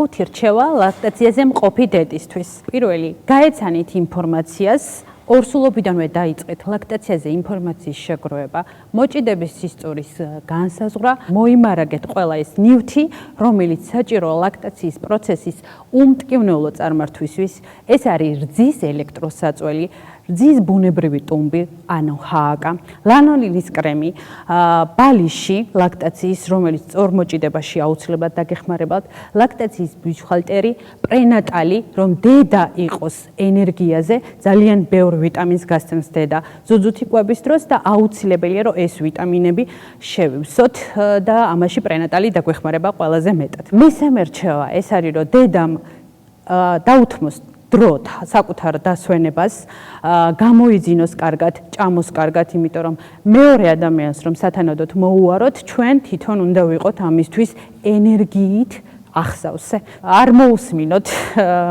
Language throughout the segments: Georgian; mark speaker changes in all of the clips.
Speaker 1: 5 რჩევა ლაქტაციაზე მყოფი დედისთვის. პირველი, გაეცანით ინფორმაციას, ორსულობიდანვე დაიწყეთ ლაქტაციაზე ინფორმაციის შეგროვება, მოჭიდების სისწორის განსაზღვრა, მოიმარაგეთ ყველა ეს ნივთი, რომელიც საჭიროა ლაქტაციის პროცესის უმტკივნეულო წარმართვისთვის. ეს არის რძის ელექტროსაწველი, რძის ბუნებრივი ტუმბი, ანუ ჰააკა, ლანოლინის კრემი, ბალიში ლაქტაციის, რომელიც წორმოჭიდებაში აუცილებლად დაგეხმარებათ, ლაქტაციის ბიუხალტერი, პრენატალი, რომ დედა იყოს ენერგიაზე, ძალიან ბევრ ვიტამინს გასცემს დედა ზუძუთი კვების დროს და აუცილებელია რომ ეს ვიტამინები შევივსოთ და ამაში პრენატალი დაგვეხმარება ყველაზე მეტად. მესამე რჩევა ეს არის რომ დედამ დაუთმოს დრო საკუთარ დასვენებას, გამოიძინოს კარგად, ჭამოს კარგად, იმიტომ რომ მეორე ადამიანს რომ სათანადოდ მოუაროთ, ჩვენ თვითონ უნდა ვიყოთ ამისთვის ენერგიით ახსავსე. არ მოусმინოთ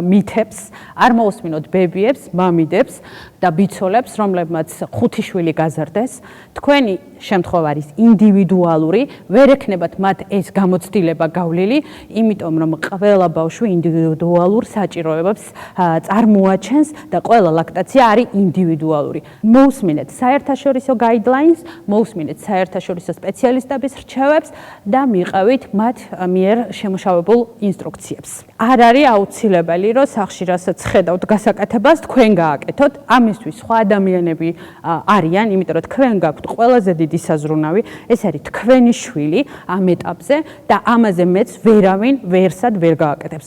Speaker 1: მითებს, არ მოусმინოთ ბებიებს, მამიდებს და ბიცოლებს, რომლებმაც 5 შვილი გაზარდეს. თქვენი შემთხვევა არის ინდივიდუალური, ვერ ექნებათ მათ ეს გამოცდილება გავლილი, იმიტომ რომ ყველა ბავშვი ინდივიდუალურ საჭიროებებს წარმოაჩენს და ყველა ლაქტაცია არის ინდივიდუალური. მოусმინეთ საერთაშორისო guidelines, მოусმინეთ საერთაშორისო სპეციალისტების რჩევებს და მიყევით მათ მიერ შემუშავებულ ინსტრუქციებს. არ არის აუცილებელი, რომ სახლში რასაც ხედავთ გასაკეთებას, თქვენ გააკეთოთ. ამისთვის სხვა ადამიანები არიან, იმიტომ რომ თქვენ გაქვთ ყველაზე დიდი საზრუნავი, ეს არის თქვენი შვილი ამ ეტაპზე და ამაზე მეც ვერავინ ვერსად ვერ გააკეთებს.